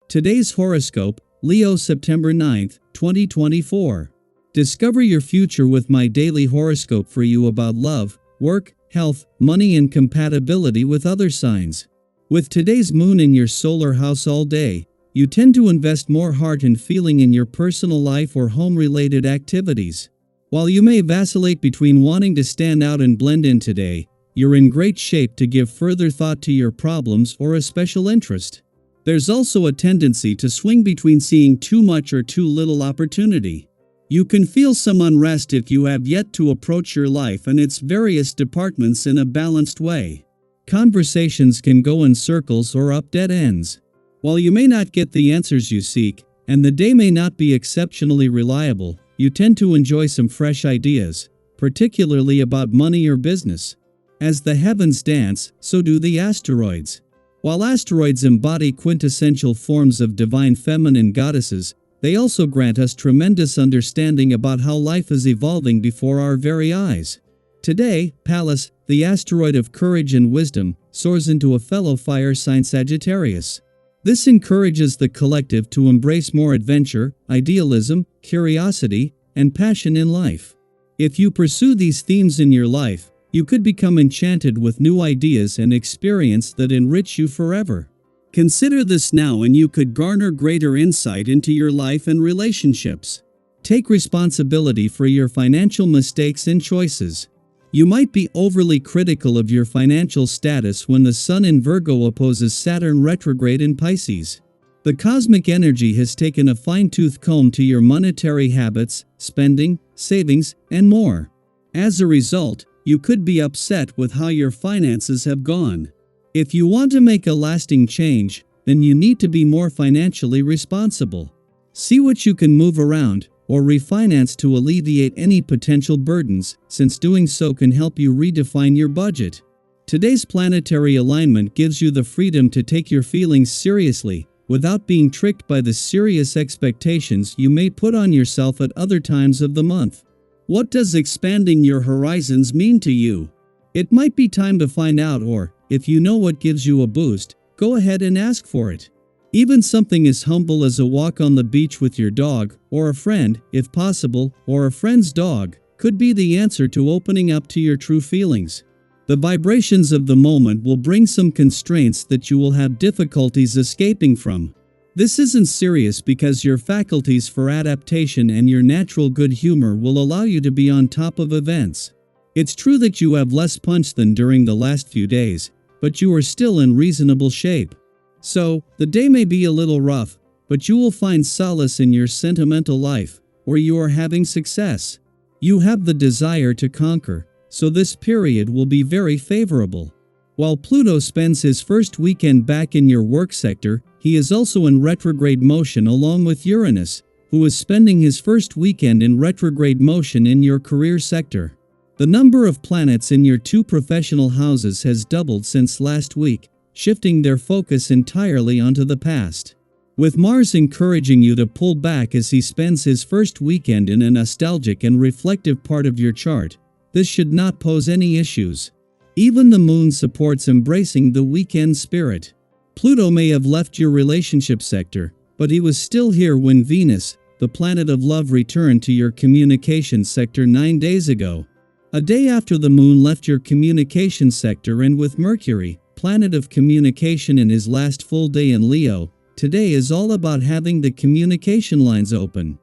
Today's horoscope, Leo September 9th, 2024. Discover your future with my daily horoscope for you about love, work, health, money and compatibility with other signs. With today's moon in your solar house all day, you tend to invest more heart and feeling in your personal life or home-related activities. While you may vacillate between wanting to stand out and blend in today, you're in great shape to give further thought to your problems or a special interest. There's also a tendency to swing between seeing too much or too little opportunity. You can feel some unrest if you have yet to approach your life and its various departments in a balanced way. Conversations can go in circles or up dead ends. While you may not get the answers you seek, and the day may not be exceptionally reliable, you tend to enjoy some fresh ideas, particularly about money or business. As the heavens dance, so do the asteroids. While asteroids embody quintessential forms of divine feminine goddesses, they also grant us tremendous understanding about how life is evolving before our very eyes. Today, Pallas, the asteroid of courage and wisdom, soars into a fellow fire sign Sagittarius. This encourages the collective to embrace more adventure, idealism, curiosity, and passion in life. If you pursue these themes in your life, you could become enchanted with new ideas and experience that enrich you forever. Consider this now and you could garner greater insight into your life and relationships. Take responsibility for your financial mistakes and choices. You might be overly critical of your financial status when the Sun in Virgo opposes Saturn retrograde in Pisces. The cosmic energy has taken a fine-tooth comb to your monetary habits, spending, savings, and more. As a result, you could be upset with how your finances have gone. If you want to make a lasting change, then you need to be more financially responsible. See what you can move around or refinance to alleviate any potential burdens, since doing so can help you redefine your budget. Today's planetary alignment gives you the freedom to take your feelings seriously, without being tricked by the serious expectations you may put on yourself at other times of the month. What does expanding your horizons mean to you? It might be time to find out, or, if you know what gives you a boost, go ahead and ask for it. Even something as humble as a walk on the beach with your dog, or a friend, if possible, or a friend's dog, could be the answer to opening up to your true feelings. The vibrations of the moment will bring some constraints that you will have difficulties escaping from. This isn't serious because your faculties for adaptation and your natural good humor will allow you to be on top of events. It's true that you have less punch than during the last few days, but you are still in reasonable shape. So, the day may be a little rough, but you will find solace in your sentimental life, or you are having success. You have the desire to conquer, so this period will be very favorable. While Pluto spends his first weekend back in your work sector, he is also in retrograde motion along with Uranus, who is spending his first weekend in retrograde motion in your career sector. The number of planets in your two professional houses has doubled since last week, shifting their focus entirely onto the past. With Mars encouraging you to pull back as he spends his first weekend in a nostalgic and reflective part of your chart, this should not pose any issues. Even the Moon supports embracing the weekend spirit. Pluto may have left your relationship sector, but he was still here when Venus, the planet of love, returned to your communication sector 9 days ago. A day after the Moon left your communication sector, and with Mercury, planet of communication, in his last full day in Leo, today is all about having the communication lines open.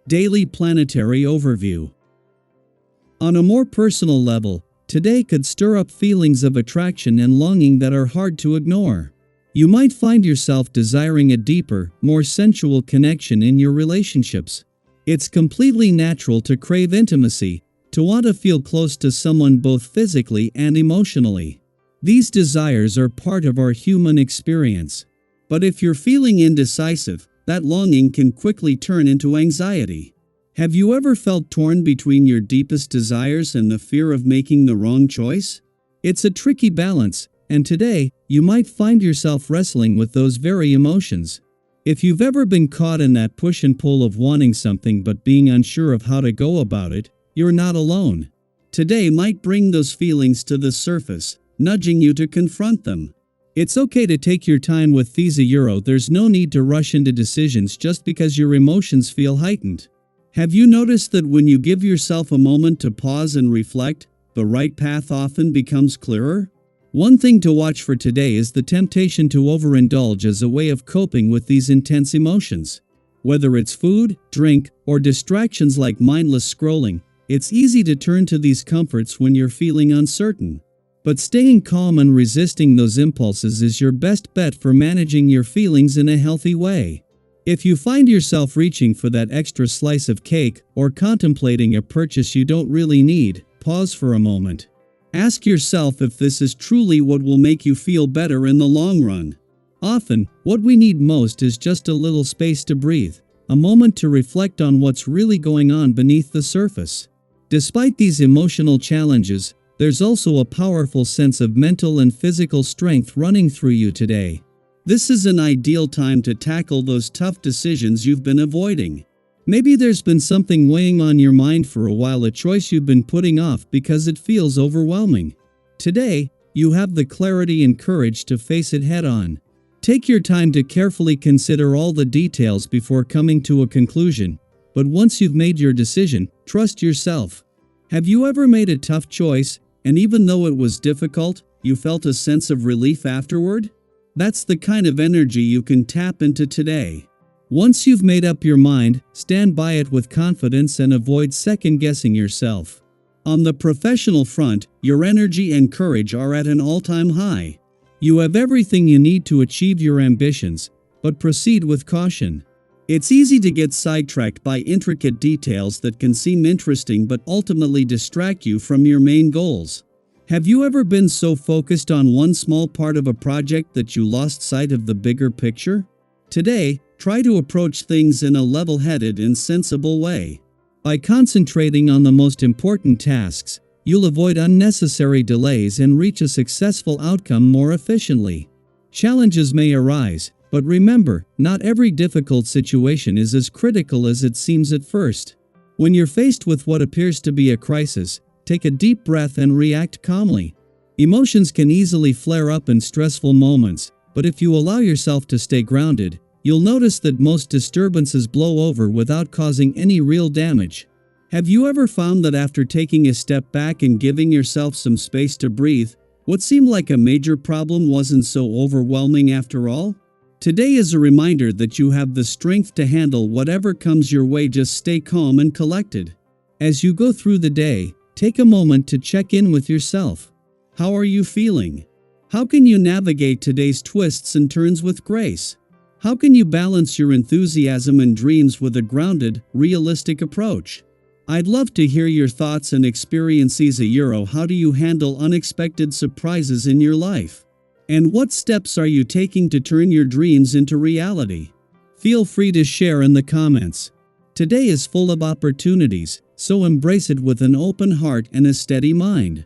Daily Planetary Overview. On a more personal level, today could stir up feelings of attraction and longing that are hard to ignore. You might find yourself desiring a deeper, more sensual connection in your relationships. It's completely natural to crave intimacy, to want to feel close to someone both physically and emotionally. These desires are part of our human experience. But if you're feeling indecisive, that longing can quickly turn into anxiety. Have you ever felt torn between your deepest desires and the fear of making the wrong choice? It's a tricky balance, and today, you might find yourself wrestling with those very emotions. If you've ever been caught in that push and pull of wanting something but being unsure of how to go about it, you're not alone. Today might bring those feelings to the surface, nudging you to confront them. It's okay to take your time with these euro. There's no need to rush into decisions just because your emotions feel heightened. Have you noticed that when you give yourself a moment to pause and reflect, the right path often becomes clearer? One thing to watch for today is the temptation to overindulge as a way of coping with these intense emotions. Whether it's food, drink, or distractions like mindless scrolling, it's easy to turn to these comforts when you're feeling uncertain. But staying calm and resisting those impulses is your best bet for managing your feelings in a healthy way. If you find yourself reaching for that extra slice of cake or contemplating a purchase you don't really need, pause for a moment. Ask yourself if this is truly what will make you feel better in the long run. Often, what we need most is just a little space to breathe, a moment to reflect on what's really going on beneath the surface. Despite these emotional challenges, there's also a powerful sense of mental and physical strength running through you today. This is an ideal time to tackle those tough decisions you've been avoiding. Maybe there's been something weighing on your mind for a while, a choice you've been putting off because it feels overwhelming. Today, you have the clarity and courage to face it head on. Take your time to carefully consider all the details before coming to a conclusion, but once you've made your decision, trust yourself. Have you ever made a tough choice, and even though it was difficult, you felt a sense of relief afterward? That's the kind of energy you can tap into today. Once you've made up your mind, stand by it with confidence and avoid second-guessing yourself. On the professional front, your energy and courage are at an all-time high. You have everything you need to achieve your ambitions, but proceed with caution. It's easy to get sidetracked by intricate details that can seem interesting but ultimately distract you from your main goals. Have you ever been so focused on one small part of a project that you lost sight of the bigger picture? Today, try to approach things in a level-headed and sensible way. By concentrating on the most important tasks, you'll avoid unnecessary delays and reach a successful outcome more efficiently. Challenges may arise, but remember, not every difficult situation is as critical as it seems at first. When you're faced with what appears to be a crisis, take a deep breath and react calmly. Emotions can easily flare up in stressful moments, but if you allow yourself to stay grounded, you'll notice that most disturbances blow over without causing any real damage. Have you ever found that after taking a step back and giving yourself some space to breathe, what seemed like a major problem wasn't so overwhelming after all? Today is a reminder that you have the strength to handle whatever comes your way. Just stay calm and collected. As you go through the day, take a moment to check in with yourself. How are you feeling? How can you navigate today's twists and turns with grace? How can you balance your enthusiasm and dreams with a grounded, realistic approach? I'd love to hear your thoughts and experiences. How do you handle unexpected surprises in your life? And what steps are you taking to turn your dreams into reality? Feel free to share in the comments. Today is full of opportunities, so embrace it with an open heart and a steady mind.